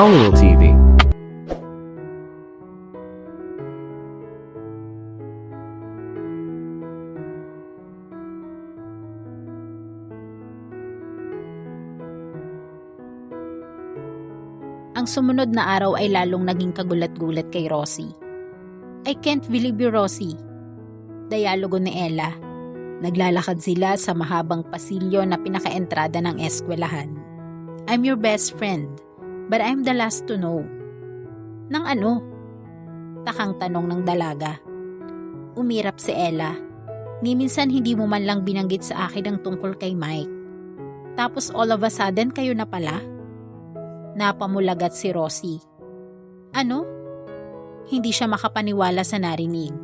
Halil TV. Ang sumunod na araw ay lalong naging kagulat-gulat kay Rosie. I can't believe you, Rosie. Dialogo ni Ella. Naglalakad sila sa mahabang pasilyo na pinaka-entrada ng eskwelahan. I'm your best friend, but I'm the last to know. Nang ano? Takang tanong ng dalaga. Umirap si Ella. Ni minsan hindi mo man lang binanggit sa akin ang tungkol kay Mike. Tapos all of a sudden kayo na pala? Napamulagat si Rosie. Ano? Hindi siya makapaniwala sa narinig.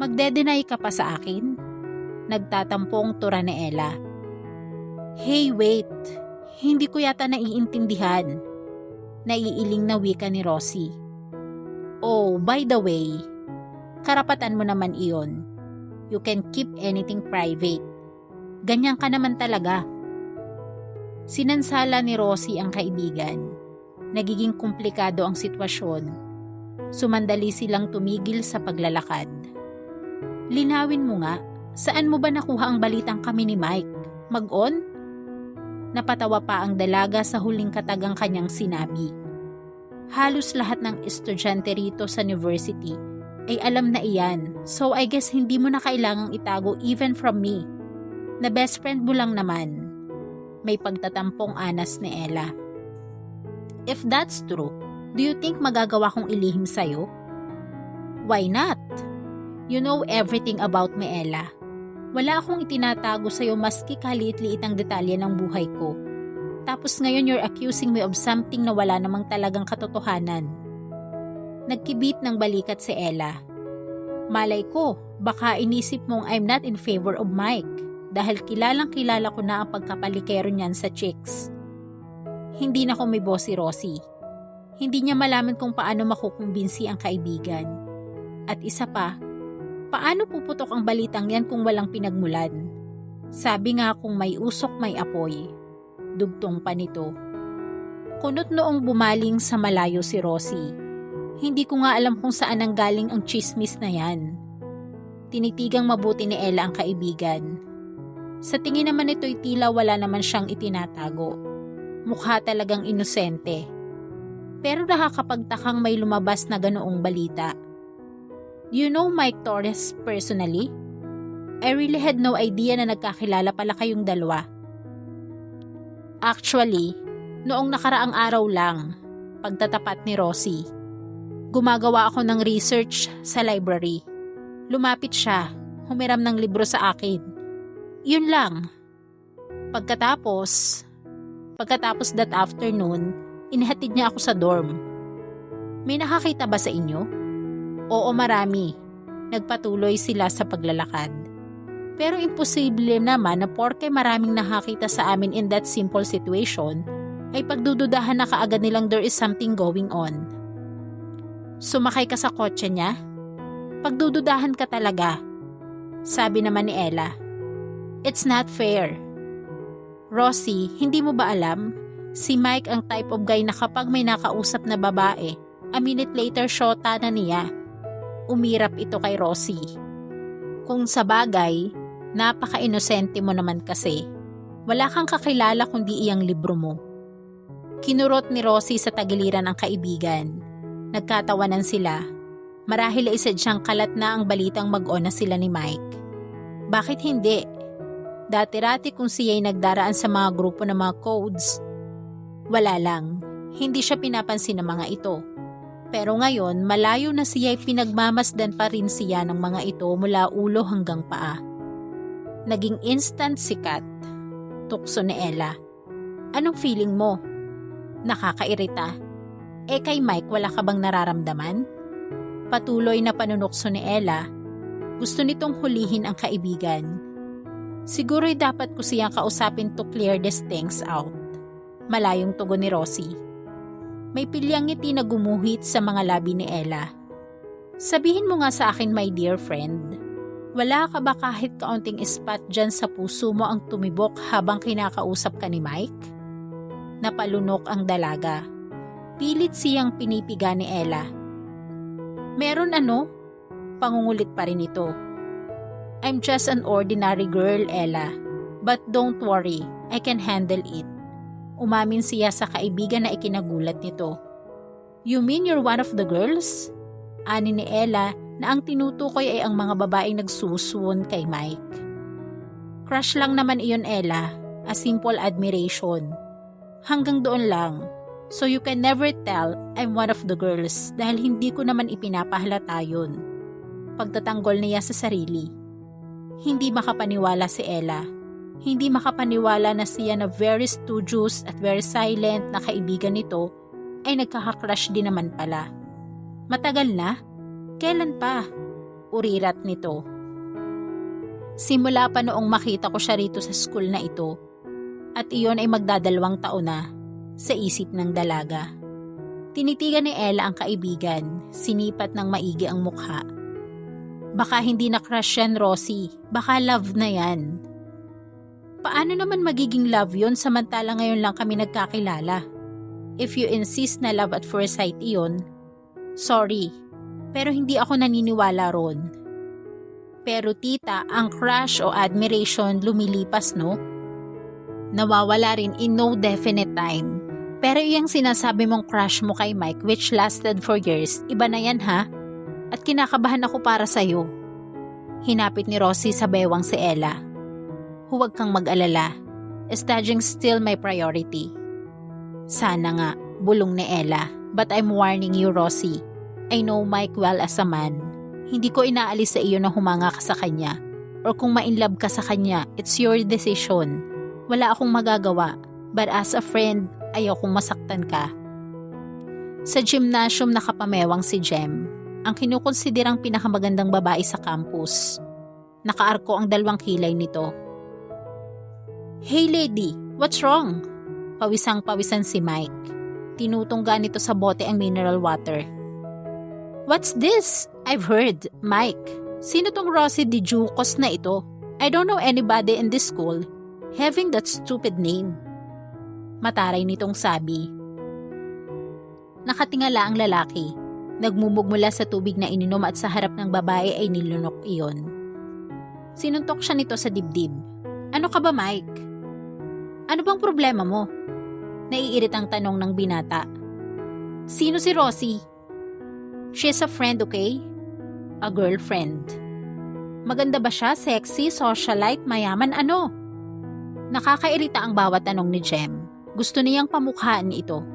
Magde-deny ka pa sa akin? Nagtatampong tura ni Ella. Hey, wait. Hindi ko yata naiintindihan. Naiiling na wika ni Rosie. Oh, by the way, karapatan mo naman iyon. You can keep anything private. Ganyan ka naman talaga. Sinansala ni Rosie ang kaibigan. Nagiging komplikado ang sitwasyon. Sumandali silang tumigil sa paglalakad. Linawin mo nga, saan mo ba nakuha ang balitang kami ni Mike? Mag-on? Napatawa pa ang dalaga sa huling katagang kanyang sinabi. Halos lahat ng estudyante rito sa university ay alam na iyan, so I guess hindi mo na kailangang itago even from me. Na best friend mo lang naman. May pagtatampong anas ni Ella. If that's true, do you think magagawa kong ilihim sa'yo? Why not? You know everything about me, Ella. Wala akong itinatago sa'yo maski kaliit-liit ang detalye ng buhay ko. Tapos ngayon you're accusing me of something na wala namang talagang katotohanan. Nagkibit ng balikat si Ella. Malay ko, baka inisip mong I'm not in favor of Mike. Dahil kilalang-kilala ko na ang pagkapalikero niyan sa chicks. Hindi na kumibo si Rosie. Hindi niya malaman kung paano makukumbinsi ang kaibigan. At isa pa, paano puputok ang balitang yan kung walang pinagmulan? Sabi nga kung may usok may apoy. Dugtong pa nito. Kunot noong bumaling sa malayo si Rosie. Hindi ko nga alam kung saan ang galing ang chismis na yan. Tinitigang mabuti ni Ella ang kaibigan. Sa tingin naman nito'y tila wala naman siyang itinatago. Mukha talagang inosente. Pero nakakapagtakang may lumabas na ganoong balita. Do you know Mike Torres personally? I really had no idea na nagkakilala pala kayong dalawa. Actually, noong nakaraang araw lang, pagtatapat ni Rosie, gumagawa ako ng research sa library. Lumapit siya, humiram ng libro sa akin. Yun lang. Pagkatapos that afternoon, inihatid niya ako sa dorm. May nakakita ba sa inyo? Oo, marami. Nagpatuloy sila sa paglalakad. Pero imposible naman na porke maraming nakakita sa amin in that simple situation, ay pagdududahan na kaagad nilang there is something going on. Sumakay ka sa kotse niya? Pagdududahan ka talaga. Sabi naman ni Ella. It's not fair. Rosie, hindi mo ba alam? Si Mike ang type of guy na kapag may nakausap na babae, a minute later shota na niya. Umirap ito kay Rosie. Kung sa bagay, napaka-inosente mo naman kasi. Wala kang kakilala kundi iyang libro mo. Kinurot ni Rosie sa tagiliran ang kaibigan. Nagkatawanan sila. Marahil ay sadyang kalat na ang balitang mag-on na sila ni Mike. Bakit hindi? Dati-rati kung siya'y nagdaraan sa mga grupo ng mga codes. Wala lang, hindi siya pinapansin ng mga ito. Pero ngayon, malayo na siya'y pinagmamasdan pa rin siya ng mga ito mula ulo hanggang paa. Naging instant sikat. Tukso ni Ella. Anong feeling mo? Nakakairita. Kay Mike wala ka bang nararamdaman? Patuloy na panunukso ni Ella. Gusto nitong hulihin ang kaibigan. Siguro'y dapat ko siyang kausapin to clear these things out. Malayong tugon ni Rosie. May pilyang ngiti na gumuhit sa mga labi ni Ella. Sabihin mo nga sa akin, my dear friend, wala ka ba kahit kaunting spot dyan sa puso mo ang tumibok habang kinakausap ka ni Mike? Napalunok ang dalaga. Pilit siyang pinipiga ni Ella. Meron ano? Pangungulit pa rin ito. I'm just an ordinary girl, Ella. But don't worry, I can handle it. Umamin siya sa kaibigan na ikinagulat nito. You mean you're one of the girls? Ani ni Ella na ang tinutukoy ay ang mga babaeng nagsusuwon kay Mike. Crush lang naman iyon, Ella. A simple admiration. Hanggang doon lang. So you can never tell I'm one of the girls dahil hindi ko naman ipinapahalata yun. Pagtatanggol niya sa sarili. Hindi makapaniwala si Ella. Hindi makapaniwala na siya na very studious at very silent na kaibigan nito ay nagkaka-crush din naman pala. Matagal na? Kailan pa? Urirat nito. Simula pa noong makita ko siya rito sa school na ito at iyon ay magdadalawang taon na sa isip ng dalaga. Tinitigan ni Ella ang kaibigan, sinipat ng maigi ang mukha. Baka hindi na crush yan, Rosie. Baka love na yan. Paano naman magiging love yun samantala ngayon lang kami nagkakilala? If you insist na love at first sight iyon, sorry, pero hindi ako naniniwala ron. Pero tita, ang crush o admiration lumilipas, no? Nawawala rin in no definite time. Pero yung sinasabi mong crush mo kay Mike which lasted for years, iba na yan ha? At kinakabahan ako para sa'yo. Hinapit ni Rosie sa bewang si Ella. Huwag kang mag-alala. Staging still my priority. Sana nga, bulong ni Ella. But I'm warning you, Rosie. I know Mike well as a man. Hindi ko inaalis sa iyo na humanga ka sa kanya. Or kung ma-inlove ka sa kanya, it's your decision. Wala akong magagawa. But as a friend, ayaw kong masaktan ka. Sa gymnasium nakapamewang si Jem, ang kinukonsiderang pinakamagandang babae sa campus. Nakaarko ang dalawang kilay nito. Hey lady, what's wrong? Pawisang-pawisan si Mike. Tinutungga nito sa bote ang mineral water. What's this? I've heard, Mike. Sino tong Rosie Di Jucos na ito? I don't know anybody in this school having that stupid name. Mataray nitong sabi. Nakatingala ang lalaki. Nagmumugmula sa tubig na ininom at sa harap ng babae ay nilunok iyon. Sinuntok siya nito sa dibdib. Ano ka ba, Mike? Ano bang problema mo? Naiirit ang tanong ng binata. Sino si Rosie? She's a friend, okay? A girlfriend. Maganda ba siya? Sexy, socialite, mayaman, ano? Nakakairita ang bawat tanong ni Jem. Gusto niyang pamukhaan ito.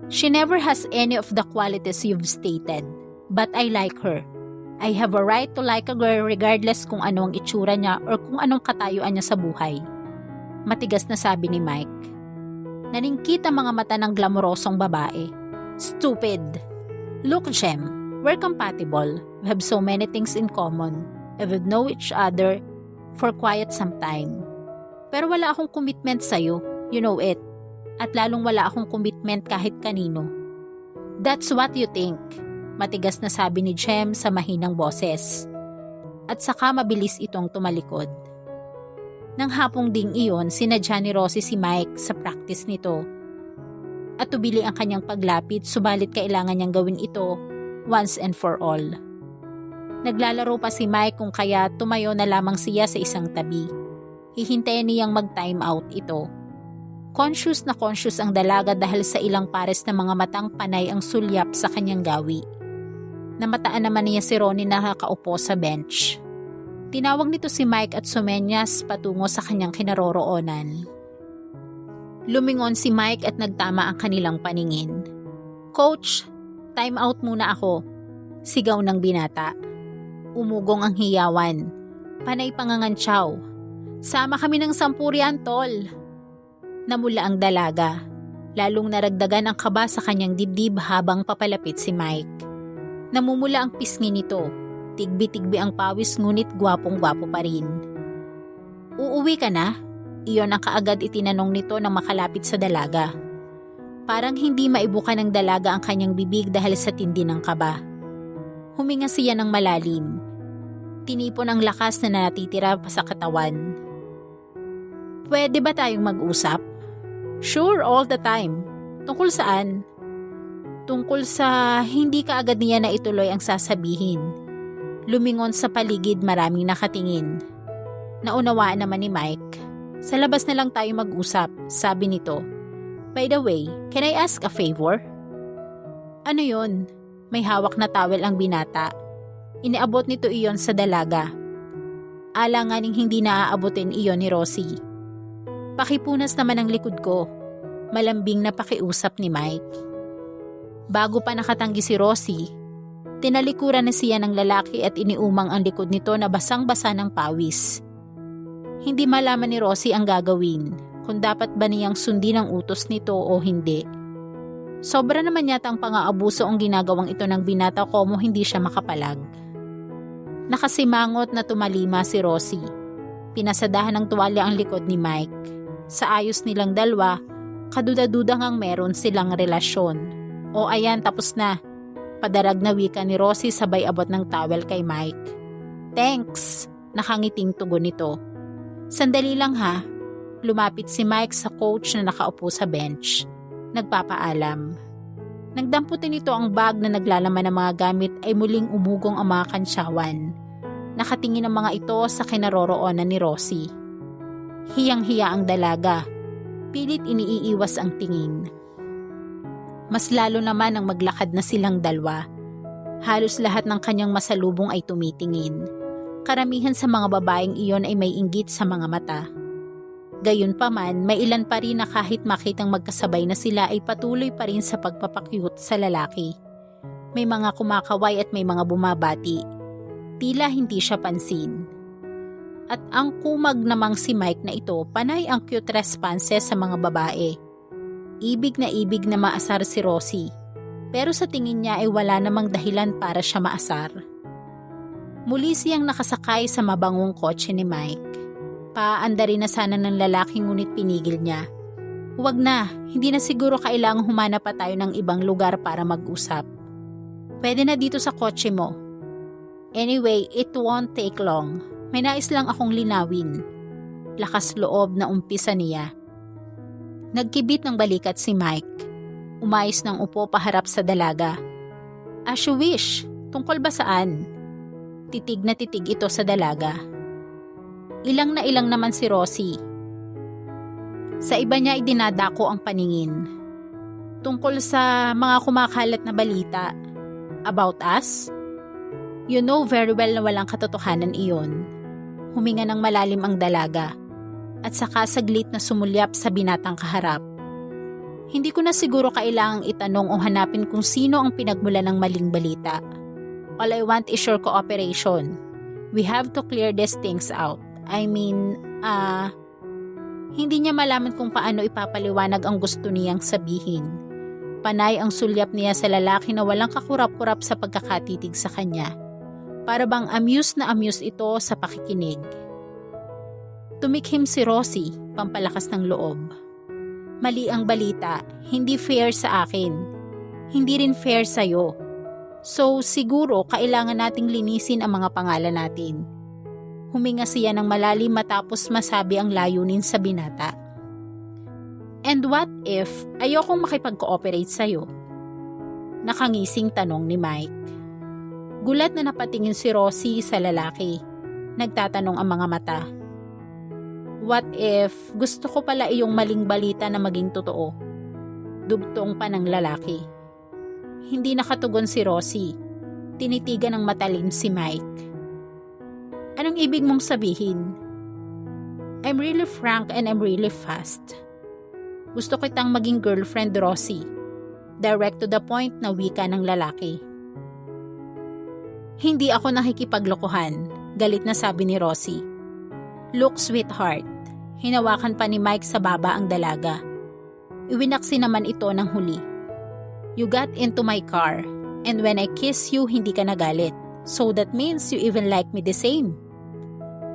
She never has any of the qualities you've stated. But I like her. I have a right to like a girl regardless kung ano ang itsura niya or kung anong katayuan niya sa buhay. Matigas na sabi ni Mike. Naningkit ang mga mata ng glamorosong babae. Stupid! Look, Jem, we're compatible. We have so many things in common. And we've known each other for quite some time. Pero wala akong commitment sa'yo. You know it. At lalong wala akong commitment kahit kanino. That's what you think. Matigas na sabi ni Jem sa mahinang boses. At saka mabilis itong tumalikod. Nang hapong ding iyon, sinadya ni Rosie si Mike sa practice nito. At tubili ang kanyang paglapit, subalit kailangan niyang gawin ito once and for all. Naglalaro pa si Mike kung kaya tumayo na lamang siya sa isang tabi. Hihintayin niyang mag-time out ito. Conscious na conscious ang dalaga dahil sa ilang pares na mga matang panay ang sulyap sa kanyang gawi. Namataan naman niya si Ronnie na nakaupo sa bench. Tinawag nito si Mike at sumenyas patungo sa kanyang kinaroroonan. Lumingon si Mike at nagtama ang kanilang paningin. Coach, time out muna ako. Sigaw ng binata. Umugong ang hiyawan. Panay pangangantsaw. Sama kami ng sampurian, tol. Namula ang dalaga. Lalong naragdagan ang kaba sa kanyang dibdib habang papalapit si Mike. Namumula ang pisngi nito. Tigbi-tigbi ang pawis ngunit gwapong-gwapo pa rin. Uuwi ka na? Iyon ang kaagad itinanong nito nang makalapit sa dalaga. Parang hindi maibuka ng dalaga ang kanyang bibig dahil sa tindi ng kaba. Huminga siya ng malalim. Tinipon ang lakas na natitira pa sa katawan. Pwede ba tayong mag-usap? Sure, all the time. Tungkol saan? Tungkol sa hindi kaagad niya na ituloy ang sasabihin. Lumingon sa paligid, maraming nakatingin. Naunawaan naman ni Mike. Sa labas na lang tayo mag-usap, sabi nito. By the way, can I ask a favor? Ano yon? May hawak na towel ang binata. Iniabot nito iyon sa dalaga. Alanganing hindi naaabutin iyon ni Rosie. Pakipunas naman ang likod ko. Malambing na pakiusap ni Mike. Bago pa nakatanggi si Rosie, tinalikuran na siya ng lalaki at iniumang ang likod nito na basang-basa ng pawis. Hindi malaman ni Rosie ang gagawin, kung dapat ba niyang sundin ang utos nito o hindi. Sobra naman yata ang pang-aabuso ang ginagawang ito ng binata como hindi siya makapalag. Nakasimangot na tumalima si Rosie. Pinasadahan ng tuwalya ang likod ni Mike. Sa ayos nilang dalawa, kaduda-duda ngang meron silang relasyon. O ayan, tapos na. Padarag na wika ni Rosie sabay abot ng towel kay Mike. Thanks, nakangiting tugon nito. Sandali lang ha. Lumapit si Mike sa coach na nakaupo sa bench. Nagpapaalam. Nagdamputin nito ang bag na naglalaman ng mga gamit ay muling umugong ang mga kansyawan. Nakatingin ang mga ito sa kinaroroonan ni Rosie. Hiyang-hiya ang dalaga. Pilit iniiwas ang tingin. Mas lalo naman ang maglakad na silang dalawa. Halos lahat ng kanyang masalubong ay tumitingin. Karamihan sa mga babaeng iyon ay may inggit sa mga mata. Gayunpaman, may ilan pa rin na kahit makitang magkasabay na sila ay patuloy pa rin sa pagpapakyut sa lalaki. May mga kumakaway at may mga bumabati. Tila hindi siya pansin. At ang kumag namang si Mike na ito, panay ang cute responses sa mga babae. Ibig na maasar si Rosie, pero sa tingin niya ay wala namang dahilan para siya maasar. Muli siyang nakasakay sa mabangong kotse ni Mike. Paandarin na sana ng lalaki ngunit pinigil niya. Huwag na, hindi na siguro kailangang humanap pa tayo ng ibang lugar para mag-usap. Pwede na dito sa kotse mo. Anyway, it won't take long. May nais lang akong linawin. Lakas loob na umpisa niya. Nagkibit ng balikat si Mike. Umayos ng upo paharap sa dalaga. As you wish, tungkol ba saan? Titig na titig ito sa dalaga. Ilang na ilang naman si Rosie. Sa iba niya ay dinadako ang paningin. Tungkol sa mga kumakalat na balita. About us? You know very well na walang katotohanan iyon. Huminga ng malalim ang dalaga. At saka saglit na sumulyap sa binatang kaharap. Hindi ko na siguro kailangang itanong o hanapin kung sino ang pinagmula ng maling balita. All I want is your cooperation. We have to clear these things out. I mean, hindi niya malaman kung paano ipapaliwanag ang gusto niyang sabihin. Panay ang sulyap niya sa lalaki na walang kakurap-kurap sa pagkakatitig sa kanya. Para bang amused na amused ito sa pakikinig. Tumikhim si Rosie, pampalakas ng loob. Mali ang balita, hindi fair sa akin. Hindi rin fair sa'yo. So siguro kailangan nating linisin ang mga pangalan natin. Huminga siya ng malalim matapos masabi ang layunin sa binata. And what if ayokong makipag-cooperate sa'yo? Nakangising tanong ni Mike. Gulat na napatingin si Rosie sa lalaki. Nagtatanong ang mga mata. What if gusto ko pala iyong maling balita na maging totoo? Dugtong pa ng lalaki. Hindi nakatugon si Rosie. Tinitigan ng matalim si Mike. Anong ibig mong sabihin? I'm really frank and I'm really fast. Gusto kitang maging girlfriend, Rosie. Direct to the point na wika ng lalaki. Hindi ako nakikipaglokohan, galit na sabi ni Rosie. Look, sweetheart. Hinawakan pa ni Mike sa baba ang dalaga. Iwinaksi naman ito ng huli. You got into my car, and when I kiss you, hindi ka nagalit. So that means you even like me the same.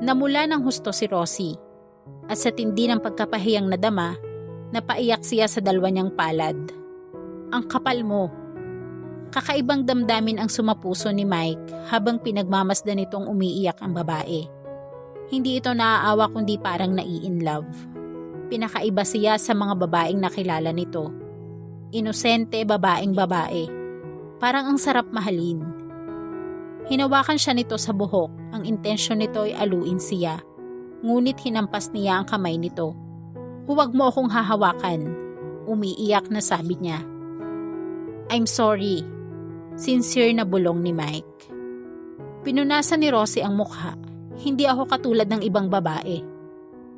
Namula ng husto si Rosie. At sa tindi ng pagkapahiyang nadama, napaiyak siya sa dalawa niyang palad. Ang kapal mo. Kakaibang damdamin ang sumapuso ni Mike habang pinagmamasdan nitong umiiyak ang babae. Hindi ito naaawa kundi parang nai-in love. Pinakaiba siya sa mga babaeng nakilala nito. Inosente, babaeng babae. Parang ang sarap mahalin. Hinawakan siya nito sa buhok. Ang intensyon nito ay aluin siya. Ngunit hinampas niya ang kamay nito. Huwag mo akong hahawakan. Umiiyak na sabi niya. I'm sorry. Sincere na bulong ni Mike. Pinunasan ni Rosie ang mukha. Hindi ako katulad ng ibang babae.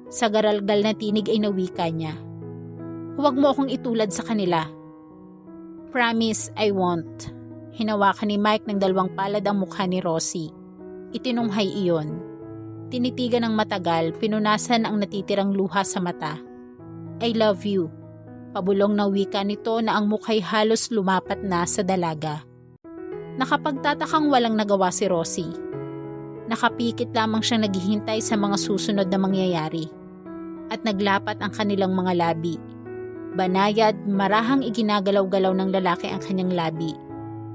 Sa garalgal na tinig ay nawika niya. Huwag mo akong itulad sa kanila. Promise, I won't. Hinawakan ni Mike ng dalawang palad ang mukha ni Rosie. Itinunghay iyon. Tinitigan ng matagal, pinunasan ang natitirang luha sa mata. I love you. Pabulong na wika nito na ang mukha'y halos lumapat na sa dalaga. Nakapagtatakang walang nagawa si Rosie. Nakapikit lamang siyang naghihintay sa mga susunod na mangyayari. At naglapat ang kanilang mga labi. Banayad, marahang iginagalaw-galaw ng lalaki ang kanyang labi.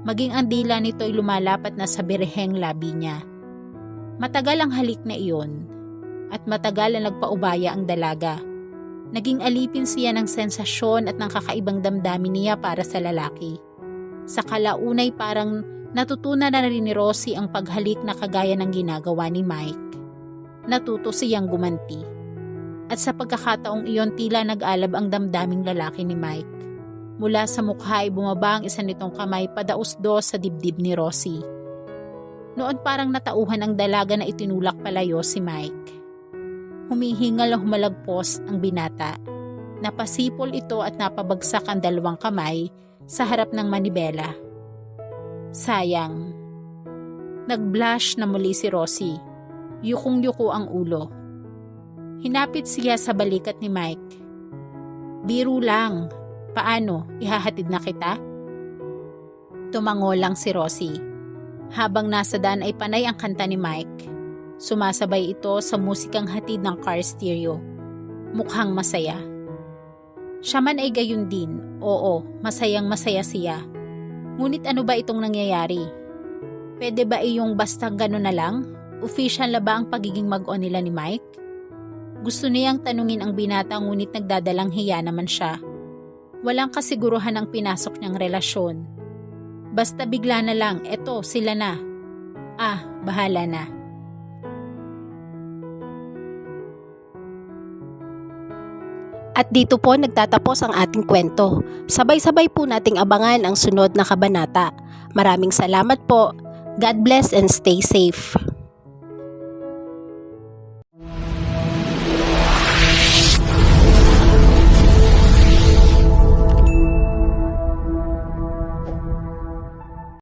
Maging ang dila nito ay lumalapat na sa bireheng labi niya. Matagal ang halik na iyon. At matagal ang nagpaubaya ang dalaga. Naging alipin siya ng sensasyon at ng kakaibang damdamin niya para sa lalaki. Sa kalaunay parang natutunan na rin ni Rosie ang paghalik na kagaya ng ginagawa ni Mike. Natuto siyang gumanti. At sa pagkakataong iyon tila nag-alab ang damdaming lalaki ni Mike. Mula sa mukha ay bumaba ang isa nitong kamay padaos-dos sa dibdib ni Rosie. Noon parang natauhan ang dalaga na itinulak palayo si Mike. Humihingal na humalagpos ang binata. Napasipol ito at napabagsak ang dalawang kamay sa harap ng manibela. Sayang. Nag-blush na muli si Rosie. Yukong-yuko ang ulo. Hinapit siya sa balikat ni Mike. Biro lang. Paano? Ihahatid na kita? Tumango lang si Rosie. Habang nasa daan ay panay ang kanta ni Mike. Sumasabay ito sa musikang hatid ng car stereo. Mukhang masaya. Siya man ay gayon din. Oo, masayang masaya siya. Ngunit ano ba itong nangyayari? Pwede ba iyong basta gano'n na lang? Official na ba ang pagiging mag-on nila ni Mike? Gusto niyang tanungin ang binata ngunit nagdadalang hiya naman siya. Walang kasiguruhan ang pinasok niyang relasyon. Basta bigla na lang, eto sila na. Bahala na. At dito po nagtatapos ang ating kwento. Sabay-sabay po nating abangan ang sunod na kabanata. Maraming salamat po. God bless and stay safe.